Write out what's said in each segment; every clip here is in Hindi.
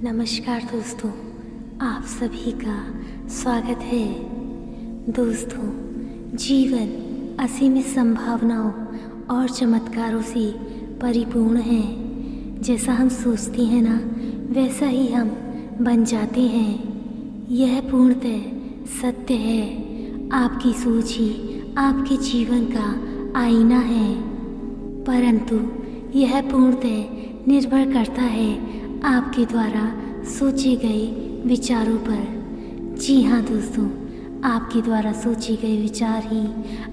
नमस्कार दोस्तों, आप सभी का स्वागत है। दोस्तों, जीवन असीमित संभावनाओं और चमत्कारों से परिपूर्ण है। जैसा हम सोचते हैं ना, वैसा ही हम बन जाते हैं। यह पूर्णतः सत्य है। आपकी सोच ही आपके जीवन का आईना है, परंतु यह पूर्णतः निर्भर करता है आपके द्वारा सोचे गए विचारों पर। जी हाँ दोस्तों, आपके द्वारा सोचे गए विचार ही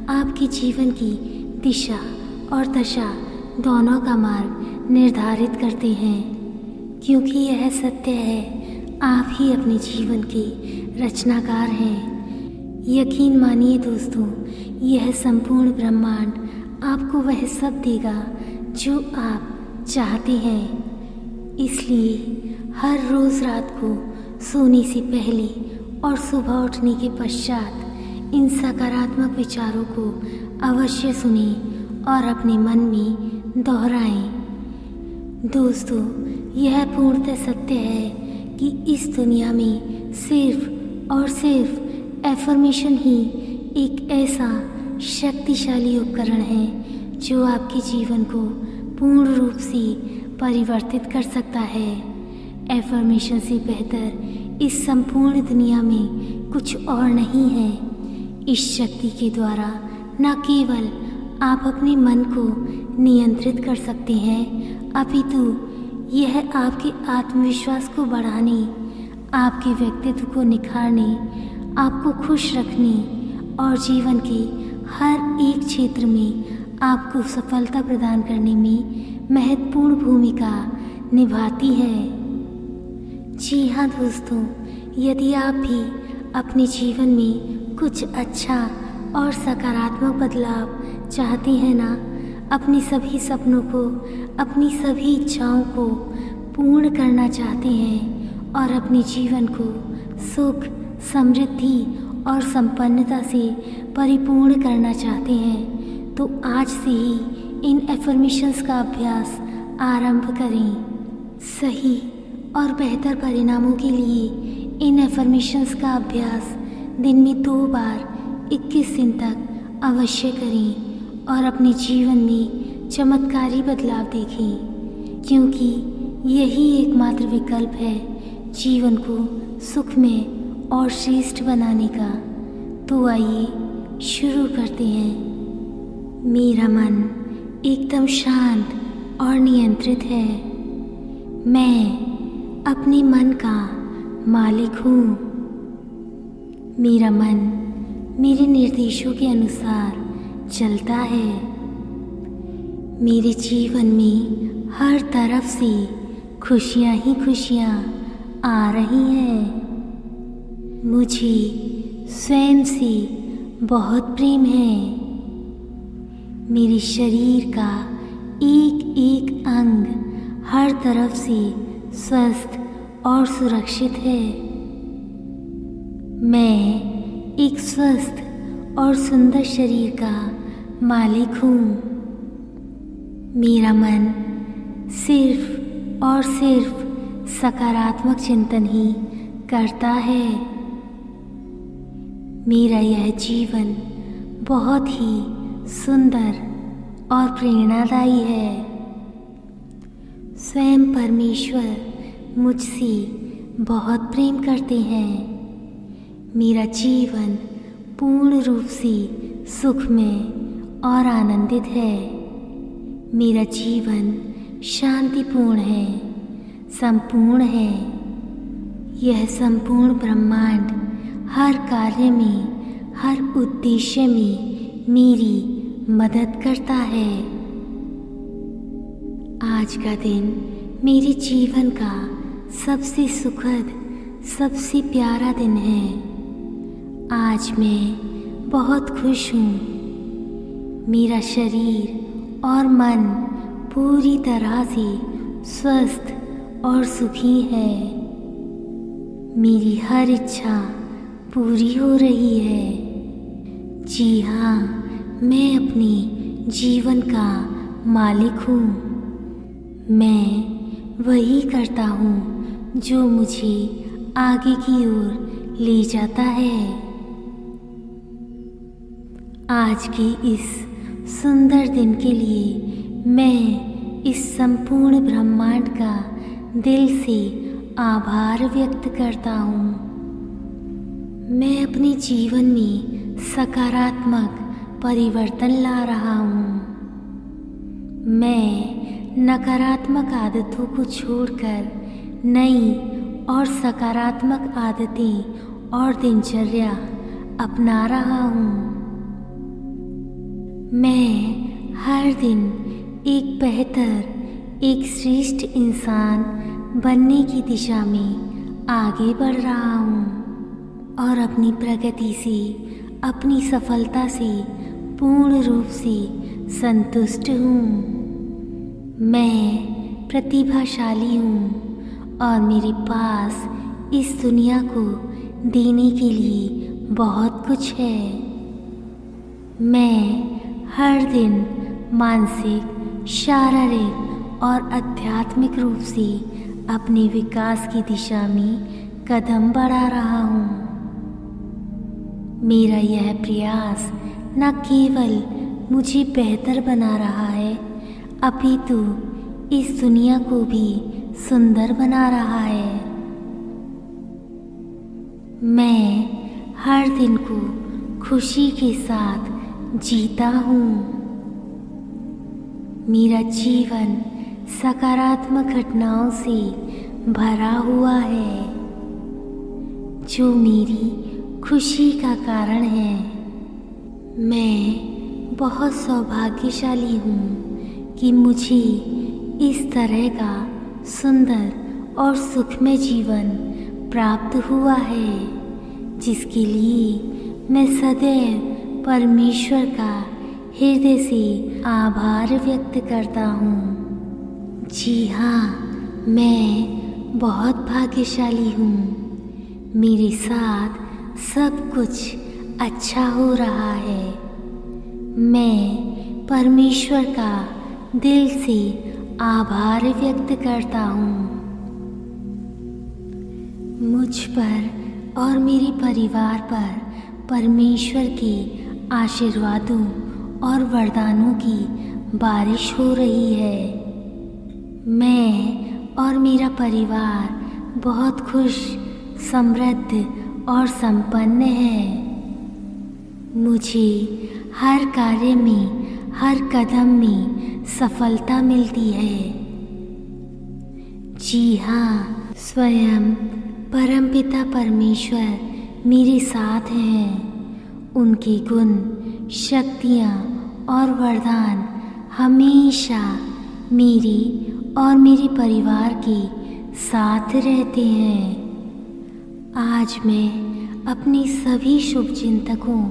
आपके जीवन की दिशा और दशा दोनों का मार्ग निर्धारित करते हैं। क्योंकि यह सत्य है, आप ही अपने जीवन के रचनाकार हैं। यकीन मानिए दोस्तों, यह संपूर्ण ब्रह्मांड आपको वह सब देगा जो आप चाहते हैं। इसलिए हर रोज़ रात को सोने से पहले और सुबह उठने के पश्चात इन सकारात्मक विचारों को अवश्य सुने और अपने मन में दोहराएं। दोस्तों, यह पूर्णतः सत्य है कि इस दुनिया में सिर्फ और सिर्फ एफर्मेशन ही एक ऐसा शक्तिशाली उपकरण है जो आपके जीवन को पूर्ण रूप से परिवर्तित कर सकता है। एफर्मेशन से बेहतर इस संपूर्ण दुनिया में कुछ और नहीं है। इस शक्ति के द्वारा न केवल आप अपने मन को नियंत्रित कर सकते हैं, अपितु यह आपके आत्मविश्वास को बढ़ाने, आपके व्यक्तित्व को निखारने, आपको खुश रखने और जीवन के हर एक क्षेत्र में आपको सफलता प्रदान करने में महत्वपूर्ण भूमिका निभाती है। जी हाँ दोस्तों, यदि आप भी अपने जीवन में कुछ अच्छा और सकारात्मक बदलाव चाहते हैं ना, अपने सभी सपनों को, अपनी सभी इच्छाओं को पूर्ण करना चाहते हैं और अपने जीवन को सुख, समृद्धि और संपन्नता से परिपूर्ण करना चाहते हैं, तो आज से ही इन एफर्मेशंस का अभ्यास आरंभ करें। सही और बेहतर परिणामों के लिए इन एफर्मेशंस का अभ्यास दिन में 2 बार 21 दिन तक अवश्य करें और अपने जीवन में चमत्कारी बदलाव देखें, क्योंकि यही एकमात्र विकल्प है जीवन को सुखमय और श्रेष्ठ बनाने का। तो आइए शुरू करते हैं। मेरा मन एकदम शांत और नियंत्रित है। मैं अपने मन का मालिक हूँ। मेरा मन मेरे निर्देशों के अनुसार चलता है। मेरे जीवन में हर तरफ से खुशियाँ ही खुशियाँ आ रही हैं। मुझे स्वयं से बहुत प्रेम है। मेरे शरीर का एक एक अंग हर तरफ से स्वस्थ और सुरक्षित है। मैं एक स्वस्थ और सुंदर शरीर का मालिक हूँ। मेरा मन सिर्फ और सिर्फ सकारात्मक चिंतन ही करता है। मेरा यह जीवन बहुत ही सुंदर और प्रेरणादायी है। स्वयं परमेश्वर मुझसे बहुत प्रेम करते हैं। मेरा जीवन पूर्ण रूप से सुखमय और आनंदित है। मेरा जीवन शांतिपूर्ण है, संपूर्ण है। यह संपूर्ण ब्रह्मांड हर कार्य में, हर उद्देश्य में मेरी मदद करता है। आज का दिन मेरे जीवन का सबसे सुखद, सबसे प्यारा दिन है। आज मैं बहुत खुश हूँ। मेरा शरीर और मन पूरी तरह से स्वस्थ और सुखी है। मेरी हर इच्छा पूरी हो रही है। जी हाँ, मैं अपने जीवन का मालिक हूँ। मैं वही करता हूँ जो मुझे आगे की ओर ले जाता है। आज के इस सुंदर दिन के लिए मैं इस संपूर्ण ब्रह्मांड का दिल से आभार व्यक्त करता हूँ। मैं अपने जीवन में सकारात्मक परिवर्तन ला रहा हूँ। मैं नकारात्मक आदतों को छोड़कर नई और सकारात्मक आदतें और दिनचर्या अपना रहा हूँ। मैं हर दिन एक बेहतर, एक श्रेष्ठ इंसान बनने की दिशा में आगे बढ़ रहा हूँ और अपनी प्रगति से, अपनी सफलता से पूर्ण रूप से संतुष्ट हूँ। मैं प्रतिभाशाली हूँ और मेरे पास इस दुनिया को देने के लिए बहुत कुछ है। मैं हर दिन मानसिक, शारीरिक और आध्यात्मिक रूप से अपने विकास की दिशा में कदम बढ़ा रहा हूँ। मेरा यह प्रयास न केवल मुझे बेहतर बना रहा है, अपितु इस दुनिया को भी सुंदर बना रहा है। मैं हर दिन को खुशी के साथ जीता हूँ। मेरा जीवन सकारात्मक घटनाओं से भरा हुआ है, जो मेरी खुशी का कारण है। मैं बहुत सौभाग्यशाली हूँ कि मुझे इस तरह का सुंदर और सुखमय जीवन प्राप्त हुआ है, जिसके लिए मैं सदैव परमेश्वर का हृदय से आभार व्यक्त करता हूँ। जी हाँ, मैं बहुत भाग्यशाली हूँ। मेरे साथ सब कुछ अच्छा हो रहा है। मैं परमेश्वर का दिल से आभार व्यक्त करता हूँ। मुझ पर और मेरे परिवार पर परमेश्वर के आशीर्वादों और वरदानों की बारिश हो रही है। मैं और मेरा परिवार बहुत खुश, समृद्ध और संपन्न है। मुझे हर कार्य में, हर कदम में सफलता मिलती है। जी हाँ, स्वयं परमपिता परमेश्वर मेरे साथ हैं। उनके गुण, शक्तियाँ और वरदान हमेशा मेरे और मेरे परिवार के साथ रहते हैं। आज मैं अपने सभी शुभचिंतकों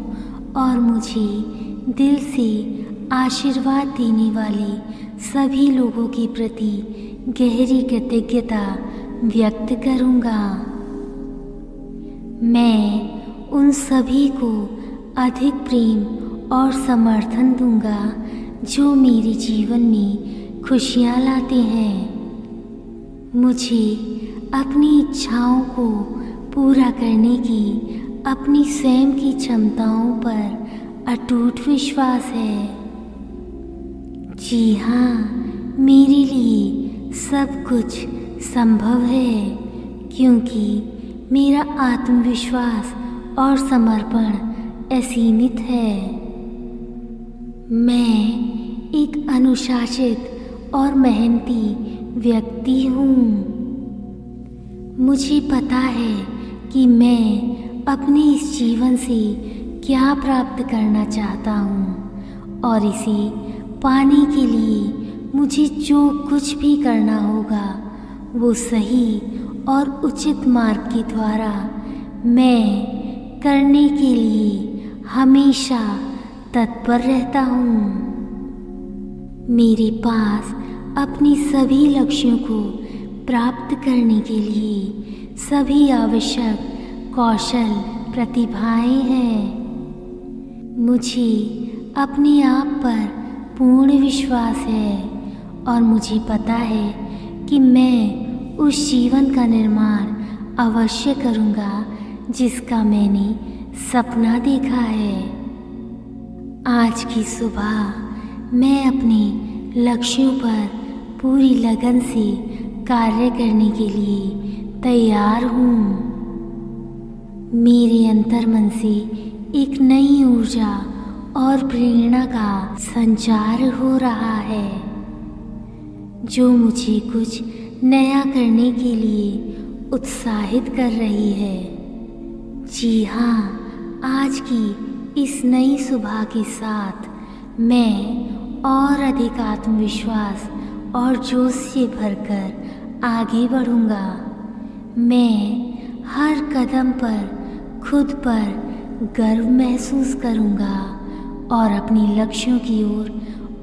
और मुझे दिल से आशीर्वाद देने वाले सभी लोगों के प्रति गहरी कृतज्ञता व्यक्त करूँगा। मैं उन सभी को अधिक प्रेम और समर्थन दूंगा जो मेरे जीवन में खुशियाँ लाते हैं। मुझे अपनी इच्छाओं को पूरा करने की अपनी स्वयं की क्षमताओं पर अटूट विश्वास है। जी हाँ, मेरे लिए सब कुछ संभव है, क्योंकि मेरा आत्मविश्वास और समर्पण असीमित है। मैं एक अनुशासित और मेहनती व्यक्ति हूँ। मुझे पता है कि मैं अपने इस जीवन से क्या प्राप्त करना चाहता हूँ और इसे पाने के लिए मुझे जो कुछ भी करना होगा वो सही और उचित मार्ग के द्वारा मैं करने के लिए हमेशा तत्पर रहता हूँ। मेरे पास अपने सभी लक्ष्यों को प्राप्त करने के लिए सभी आवश्यक कौशल, प्रतिभाएं हैं। मुझे अपने आप पर पूर्ण विश्वास है और मुझे पता है कि मैं उस जीवन का निर्माण अवश्य करूँगा जिसका मैंने सपना देखा है। आज की सुबह मैं अपने लक्ष्यों पर पूरी लगन से कार्य करने के लिए तैयार हूँ। मेरे अंतर्मन से एक नई ऊर्जा और प्रेरणा का संचार हो रहा है जो मुझे कुछ नया करने के लिए उत्साहित कर रही है। जी हाँ, आज की इस नई सुबह के साथ मैं और अधिक आत्मविश्वास और जोश से भरकर आगे बढ़ूँगा। मैं हर कदम पर खुद पर गर्व महसूस करूँगा और अपने लक्ष्यों की ओर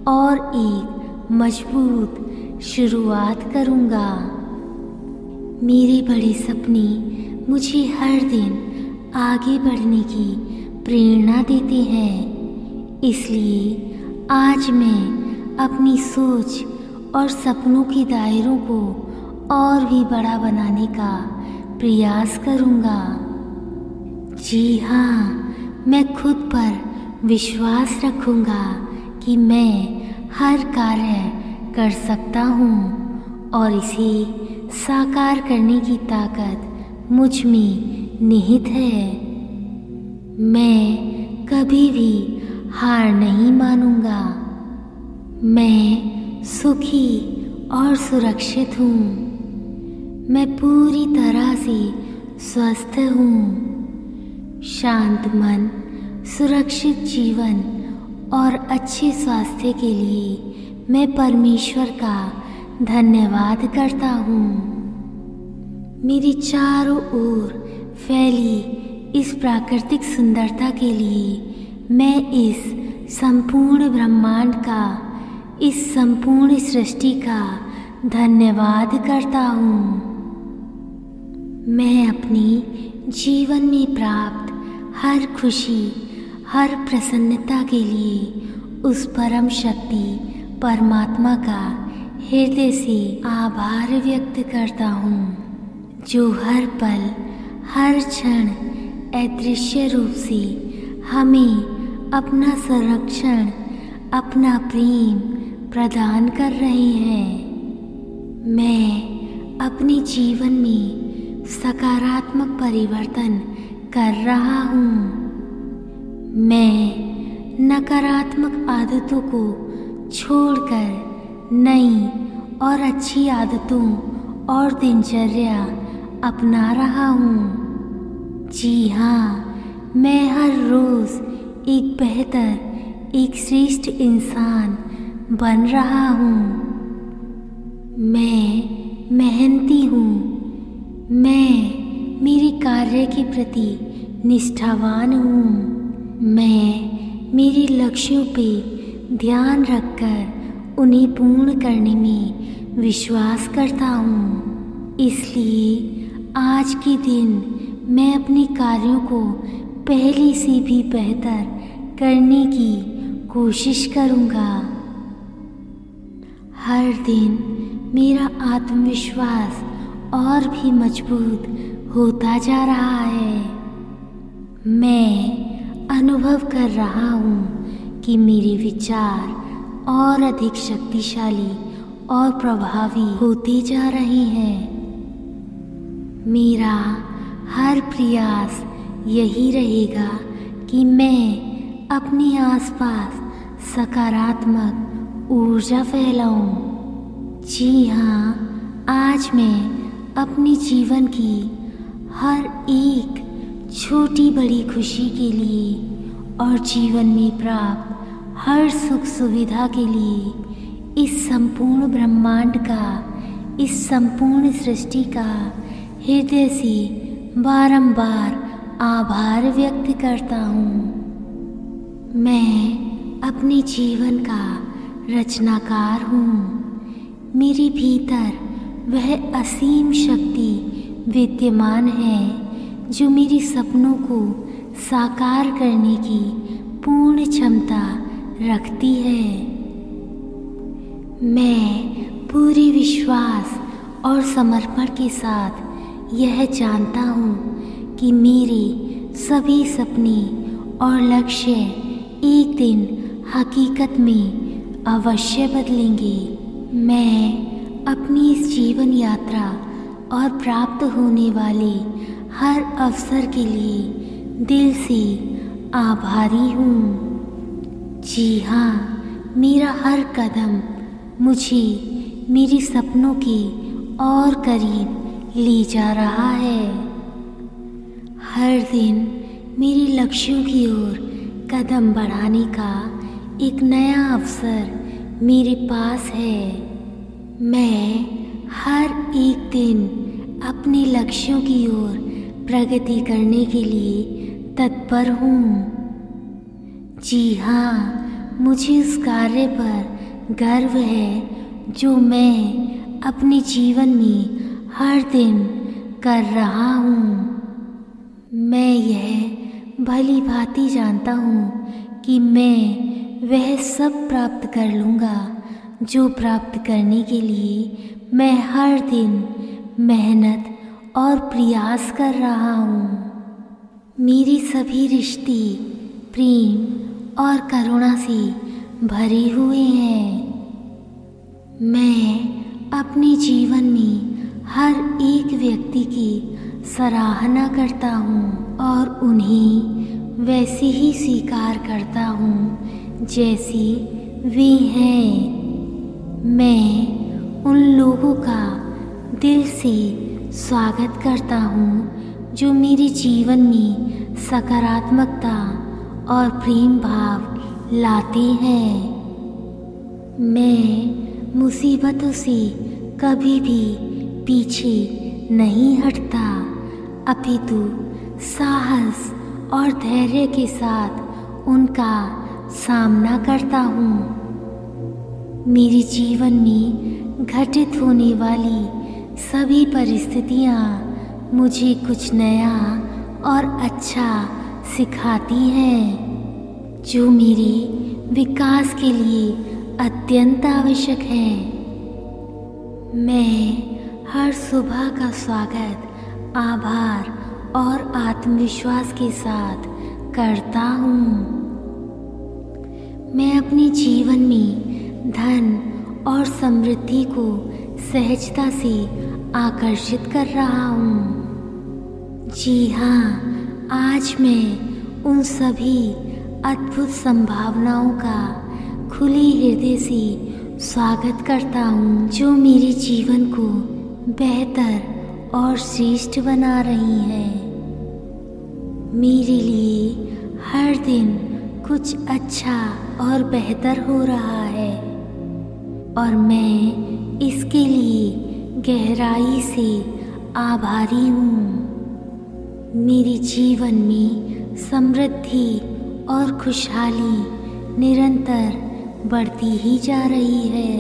और एक मजबूत शुरुआत करूँगा। मेरे बड़े सपने मुझे हर दिन आगे बढ़ने की प्रेरणा देते हैं। इसलिए आज मैं अपनी सोच और सपनों के दायरों को और भी बड़ा बनाने का प्रयास करूँगा। जी हाँ, मैं खुद पर विश्वास रखूँगा कि मैं हर कार्य कर सकता हूँ और इसे साकार करने की ताकत मुझ में निहित है। मैं कभी भी हार नहीं मानूंगा। मैं सुखी और सुरक्षित हूँ। मैं पूरी तरह से स्वस्थ हूँ। शांत मन, सुरक्षित जीवन और अच्छे स्वास्थ्य के लिए मैं परमेश्वर का धन्यवाद करता हूँ। मेरी चारों ओर फैली इस प्राकृतिक सुंदरता के लिए मैं इस संपूर्ण ब्रह्मांड का, इस संपूर्ण सृष्टि का धन्यवाद करता हूँ। मैं अपने जीवन में प्राप्त हर खुशी, हर प्रसन्नता के लिए उस परम शक्ति परमात्मा का हृदय से आभार व्यक्त करता हूँ जो हर पल, हर क्षण अदृश्य रूप से हमें अपना संरक्षण, अपना प्रेम प्रदान कर रहे हैं। मैं अपने जीवन में सकारात्मक परिवर्तन कर रहा हूँ। मैं नकारात्मक आदतों को छोड़कर नई और अच्छी आदतों और दिनचर्या अपना रहा हूँ। जी हाँ, मैं हर रोज़ एक बेहतर, एक श्रेष्ठ इंसान बन रहा हूँ। मैं मेहनती हूँ। मैं मेरे कार्य के प्रति निष्ठावान हूँ। मैं मेरे लक्ष्यों पे ध्यान रखकर उन्हें पूर्ण करने में विश्वास करता हूँ। इसलिए आज के दिन मैं अपने कार्यों को पहले से भी बेहतर करने की कोशिश करूँगा। हर दिन मेरा आत्मविश्वास और भी मजबूत होता जा रहा है। मैं अनुभव कर रहा हूँ कि मेरे विचार और अधिक शक्तिशाली और प्रभावी होते जा रहे हैं। मेरा हर प्रयास यही रहेगा कि मैं अपने आसपास सकारात्मक ऊर्जा फैलाऊं। जी हाँ, आज मैं अपने जीवन की हर एक छोटी बड़ी खुशी के लिए और जीवन में प्राप्त हर सुख सुविधा के लिए इस संपूर्ण ब्रह्मांड का, इस संपूर्ण सृष्टि का हृदय से बारंबार आभार व्यक्त करता हूँ। मैं अपने जीवन का रचनाकार हूँ। मेरे भीतर वह असीम शक्ति विद्यमान है जो मेरे सपनों को साकार करने की पूर्ण क्षमता रखती है। मैं पूरे विश्वास और समर्पण के साथ यह जानता हूँ कि मेरे सभी सपने और लक्ष्य एक दिन हकीकत में अवश्य बदलेंगे। मैं अपनी इस जीवन यात्रा और प्राप्त होने वाले हर अवसर के लिए दिल से आभारी हूँ। जी हाँ, मेरा हर कदम मुझे मेरे सपनों के और करीब ले जा रहा है। हर दिन मेरे लक्ष्यों की ओर कदम बढ़ाने का एक नया अवसर मेरे पास है। मैं हर एक दिन अपने लक्ष्यों की ओर प्रगति करने के लिए तत्पर हूँ। जी हाँ, मुझे उस कार्य पर गर्व है जो मैं अपने जीवन में हर दिन कर रहा हूँ। मैं यह भली भांति जानता हूँ कि मैं वह सब प्राप्त कर लूँगा जो प्राप्त करने के लिए मैं हर दिन मेहनत और प्रयास कर रहा हूँ। मेरे सभी रिश्ते प्रेम और करुणा से भरे हुए हैं। मैं अपने जीवन में हर एक व्यक्ति की सराहना करता हूँ और उन्हें वैसे ही स्वीकार करता हूँ जैसे वे हैं। मैं उन लोगों का दिल से स्वागत करता हूँ जो मेरे जीवन में सकारात्मकता और प्रेम भाव लाते हैं। मैं मुसीबतों से कभी भी पीछे नहीं हटता, अपितु साहस और धैर्य के साथ उनका सामना करता हूँ। मेरे जीवन में घटित होने वाली सभी परिस्थितियाँ मुझे कुछ नया और अच्छा सिखाती हैं जो मेरे विकास के लिए अत्यंत आवश्यक है। मैं हर सुबह का स्वागत आभार और आत्मविश्वास के साथ करता हूँ। मैं अपने जीवन में धन और समृद्धि को सहजता से आकर्षित कर रहा हूँ। जी हाँ, आज मैं उन सभी अद्भुत संभावनाओं का खुले हृदय से स्वागत करता हूँ जो मेरे जीवन को बेहतर और श्रेष्ठ बना रही हैं। मेरे लिए हर दिन कुछ अच्छा और बेहतर हो रहा है और मैं इसके लिए गहराई से आभारी हूँ। मेरे जीवन में समृद्धि और खुशहाली निरंतर बढ़ती ही जा रही है।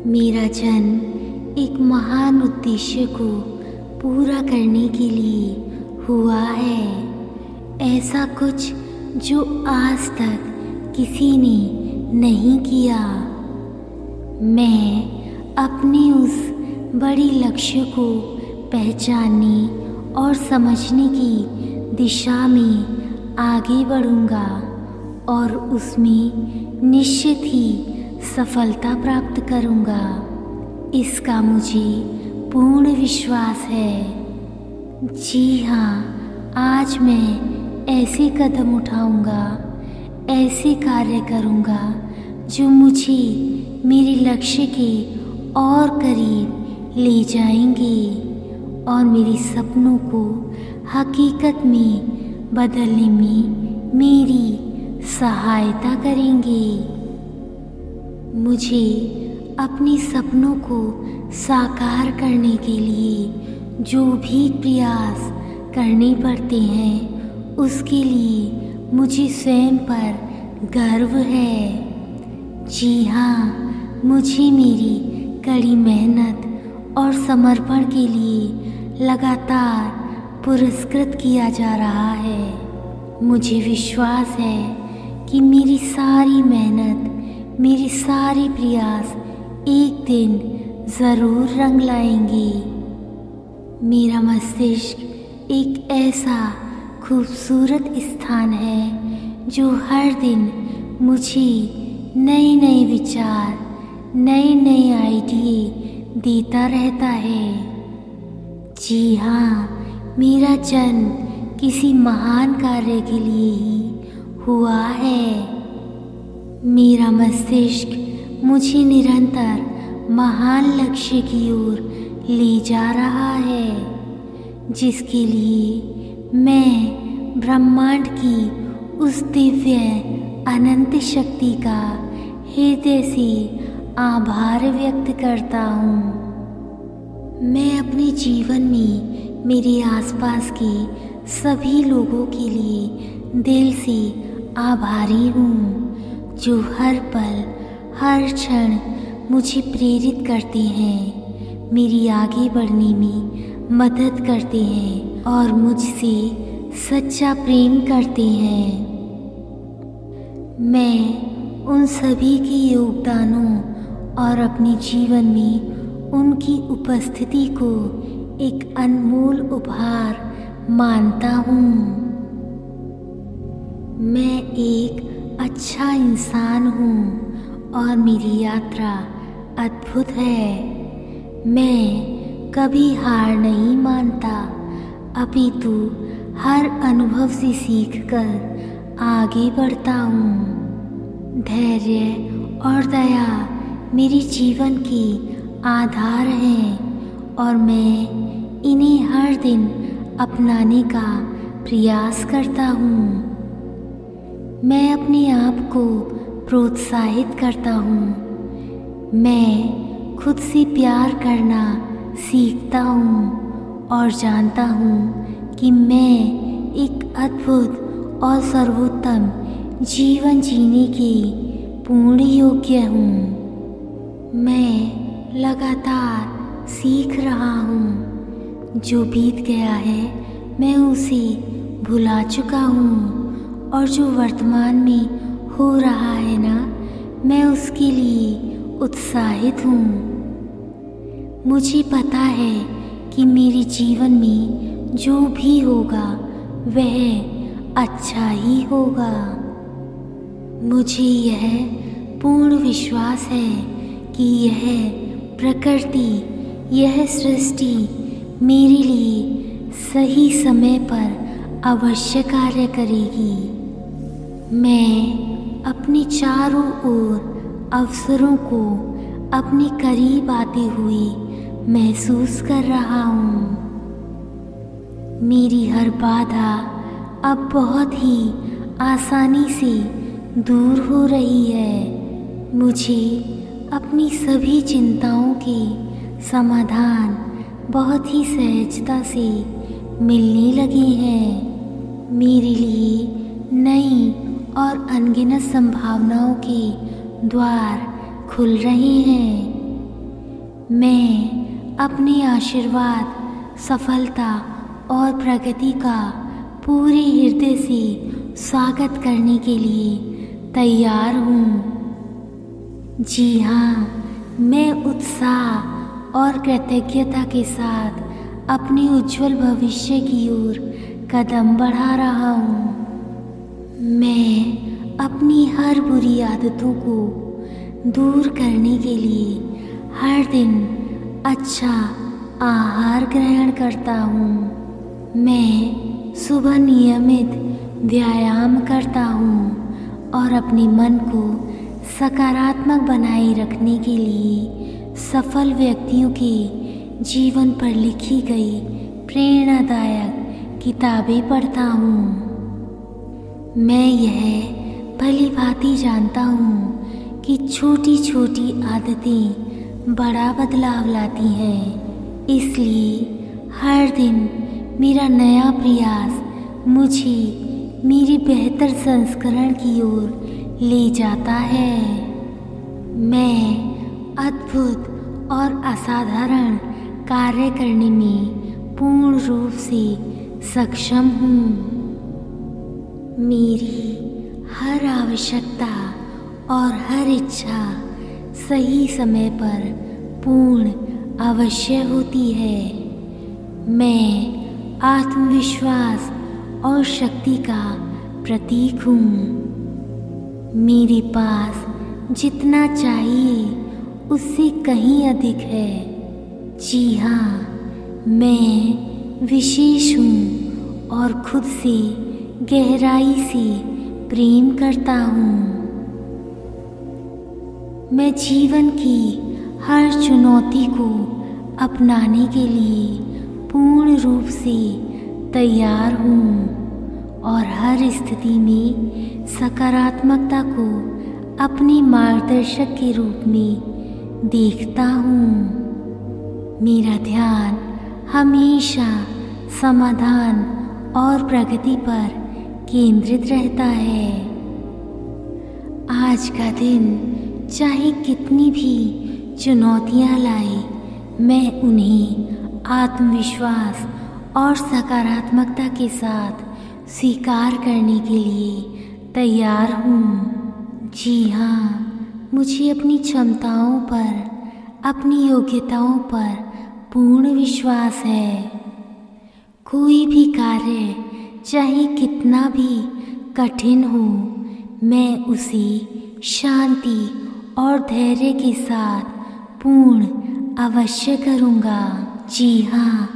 मेरा जन्म एक महान उद्देश्य को पूरा करने के लिए हुआ है, ऐसा कुछ जो आज तक किसी ने नहीं किया। मैं अपने उस बड़े लक्ष्य को पहचानने और समझने की दिशा में आगे बढ़ूंगा और उसमें निश्चित ही सफलता प्राप्त करूंगा, इसका मुझे पूर्ण विश्वास है। जी हाँ, आज मैं ऐसे कदम उठाऊंगा, ऐसे कार्य करूंगा जो मुझे मेरे लक्ष्य के और करीब ले जाएंगे और मेरे सपनों को हकीकत में बदलने में मेरी सहायता करेंगे। मुझे अपने सपनों को साकार करने के लिए जो भी प्रयास करने पड़ते हैं उसके लिए मुझे स्वयं पर गर्व है। जी हाँ, मुझे मेरी कड़ी मेहनत और समर्पण के लिए लगातार पुरस्कृत किया जा रहा है। मुझे विश्वास है कि मेरी सारी मेहनत, मेरे सारे प्रयास एक दिन ज़रूर रंग लाएंगे। मेरा मस्तिष्क एक ऐसा खूबसूरत स्थान है जो हर दिन मुझे नए नए विचार, नए नए आइडिये देता रहता है। जी हाँ, मेरा जन्म किसी महान कार्य के लिए ही हुआ है। मेरा मस्तिष्क मुझे निरंतर महान लक्ष्य की ओर ले जा रहा है, जिसके लिए मैं ब्रह्मांड की उस दिव्य अनंत शक्ति का हृदय से आभार व्यक्त करता हूँ। मैं अपने जीवन में मेरे आसपास के सभी लोगों के लिए दिल से आभारी हूँ, जो हर पल हर क्षण मुझे प्रेरित करते हैं, मेरी आगे बढ़ने में मदद करते हैं और मुझसे सच्चा प्रेम करते हैं। मैं उन सभी के योगदानों और अपने जीवन में उनकी उपस्थिति को एक अनमोल उपहार मानता हूँ। मैं एक अच्छा इंसान हूँ और मेरी यात्रा अद्भुत है। मैं कभी हार नहीं मानता, अपितु हर अनुभव से सीखकर आगे बढ़ता हूँ। धैर्य और दया मेरे जीवन के आधार हैं और मैं इन्हें हर दिन अपनाने का प्रयास करता हूँ। मैं अपने आप को प्रोत्साहित करता हूँ। मैं खुद से प्यार करना सीखता हूँ और जानता हूँ कि मैं एक अद्भुत और सर्वोत्तम जीवन जीने के पूर्ण योग्य हूँ। मैं लगातार सीख रहा हूँ। जो बीत गया है मैं उसे भुला चुका हूँ और जो वर्तमान में हो रहा है ना, मैं उसके लिए उत्साहित हूँ। मुझे पता है कि मेरे जीवन में जो भी होगा वह अच्छा ही होगा। मुझे यह पूर्ण विश्वास है कि यह प्रकृति, यह सृष्टि मेरे लिए सही समय पर अवश्य कार्य करेगी। मैं अपने चारों ओर अवसरों को अपने करीब आते हुए महसूस कर रहा हूँ। मेरी हर बाधा अब बहुत ही आसानी से दूर हो रही है। मुझे अपनी सभी चिंताओं के समाधान बहुत ही सहजता से मिलने लगे हैं। मेरे लिए नई और अनगिनत संभावनाओं के द्वार खुल रहे हैं। मैं अपने आशीर्वाद, सफलता और प्रगति का पूरे हृदय से स्वागत करने के लिए तैयार हूँ। जी हाँ, मैं उत्साह और कृतज्ञता के साथ अपने उज्जवल भविष्य की ओर कदम बढ़ा रहा हूँ। मैं अपनी हर बुरी आदतों को दूर करने के लिए हर दिन अच्छा आहार ग्रहण करता हूँ। मैं सुबह नियमित व्यायाम करता हूँ और अपने मन को सकारात्मक बनाए रखने के लिए सफल व्यक्तियों के जीवन पर लिखी गई प्रेरणादायक किताबें पढ़ता हूँ। मैं यह भली भांति जानता हूँ कि छोटी छोटी आदतें बड़ा बदलाव लाती हैं। इसलिए हर दिन मेरा नया प्रयास मुझे मेरे बेहतर संस्करण की ओर ले जाता है। मैं अद्भुत और असाधारण कार्य करने में पूर्ण रूप से सक्षम हूँ। मेरी हर आवश्यकता और हर इच्छा सही समय पर पूर्ण अवश्य होती है। मैं आत्मविश्वास और शक्ति का प्रतीक हूँ। मेरे पास जितना चाहिए उससे कहीं अधिक है। जी हाँ, मैं विशेष हूँ और खुद से गहराई से प्रेम करता हूँ। मैं जीवन की हर चुनौती को अपनाने के लिए पूर्ण रूप से तैयार हूँ और हर स्थिति में सकारात्मकता को अपने मार्गदर्शक के रूप में देखता हूँ। मेरा ध्यान हमेशा समाधान और प्रगति पर केंद्रित रहता है। आज का दिन चाहे कितनी भी चुनौतियाँ लाए, मैं उन्हें आत्मविश्वास और सकारात्मकता के साथ स्वीकार करने के लिए तैयार हूँ। जी हाँ, मुझे अपनी क्षमताओं पर, अपनी योग्यताओं पर पूर्ण विश्वास है। कोई भी कार्य चाहे कितना भी कठिन हो, मैं उसे शांति और धैर्य के साथ पूर्ण अवश्य करूँगा। जी हाँ,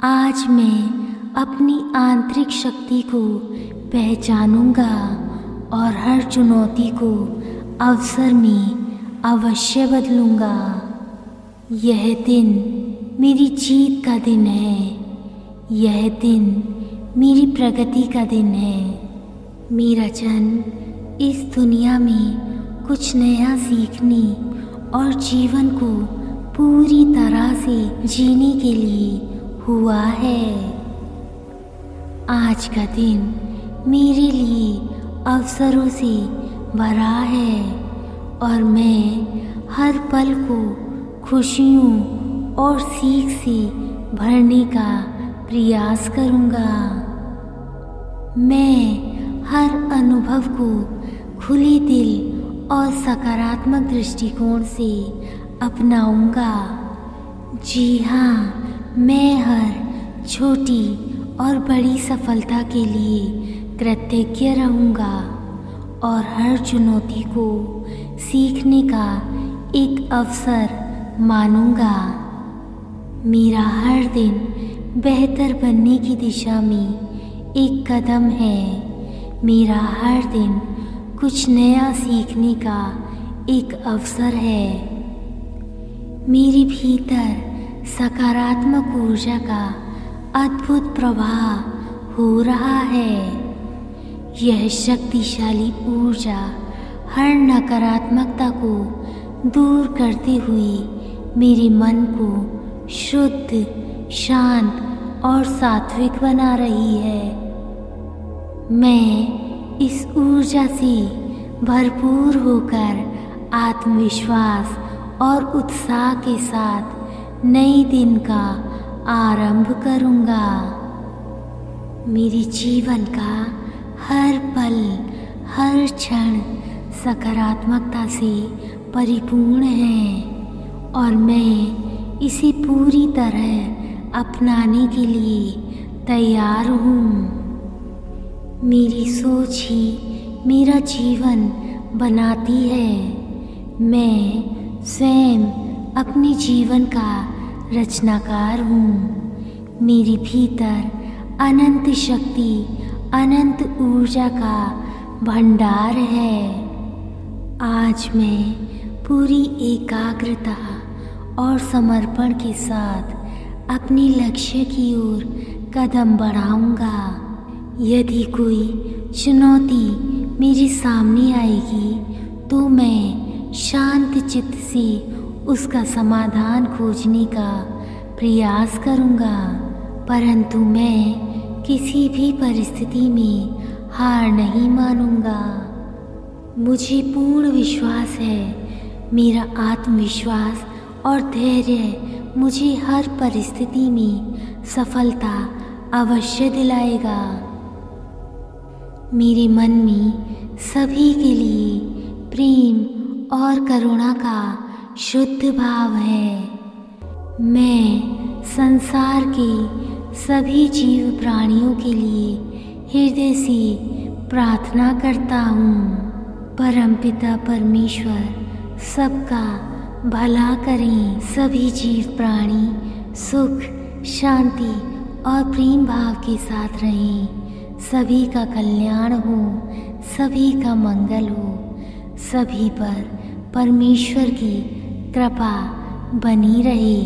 आज मैं अपनी आंतरिक शक्ति को पहचानूँगा और हर चुनौती को अवसर में अवश्य बदलूँगा। यह दिन मेरी जीत का दिन है। यह दिन मेरी प्रगति का दिन है। मेरा जन्म इस दुनिया में कुछ नया सीखने और जीवन को पूरी तरह से जीने के लिए हुआ है। आज का दिन मेरे लिए अवसरों से भरा है और मैं हर पल को खुशियों और सीख से भरने का प्रयास करूँगा। मैं हर अनुभव को खुले दिल और सकारात्मक दृष्टिकोण से अपनाऊँगा। जी हाँ, मैं हर छोटी और बड़ी सफलता के लिए कृतज्ञ रहूँगा और हर चुनौती को सीखने का एक अवसर मानूँगा। मेरा हर दिन बेहतर बनने की दिशा में एक कदम है। मेरा हर दिन कुछ नया सीखने का एक अवसर है। मेरे भीतर सकारात्मक ऊर्जा का अद्भुत प्रवाह हो रहा है। यह शक्तिशाली ऊर्जा हर नकारात्मकता को दूर करते हुए मेरे मन को शुद्ध, शांत और सात्विक बना रही है। मैं इस ऊर्जा से भरपूर होकर आत्मविश्वास और उत्साह के साथ नए दिन का आरंभ करूँगा। मेरे जीवन का हर पल, हर क्षण सकारात्मकता से परिपूर्ण है और मैं इसे पूरी तरह अपनाने के लिए तैयार हूँ। मेरी सोच ही मेरा जीवन बनाती है। मैं स्वयं अपने जीवन का रचनाकार हूँ। मेरे भीतर अनंत शक्ति, अनंत ऊर्जा का भंडार है। आज मैं पूरी एकाग्रता और समर्पण के साथ अपने लक्ष्य की ओर कदम बढ़ाऊंगा। यदि कोई चुनौती मेरे सामने आएगी तो मैं शांत चित्त से उसका समाधान खोजने का प्रयास करूंगा, परंतु मैं किसी भी परिस्थिति में हार नहीं मानूंगा। मुझे पूर्ण विश्वास है, मेरा आत्मविश्वास और धैर्य मुझे हर परिस्थिति में सफलता अवश्य दिलाएगा। मेरे मन में सभी के लिए प्रेम और करुणा का शुद्ध भाव है। मैं संसार के सभी जीव प्राणियों के लिए हृदय से प्रार्थना करता हूँ। परमपिता परमेश्वर सबका भला करें। सभी जीव प्राणी सुख, शांति और प्रेम भाव के साथ रहें। सभी का कल्याण हो, सभी का मंगल हो, सभी पर परमेश्वर की कृपा बनी रहे।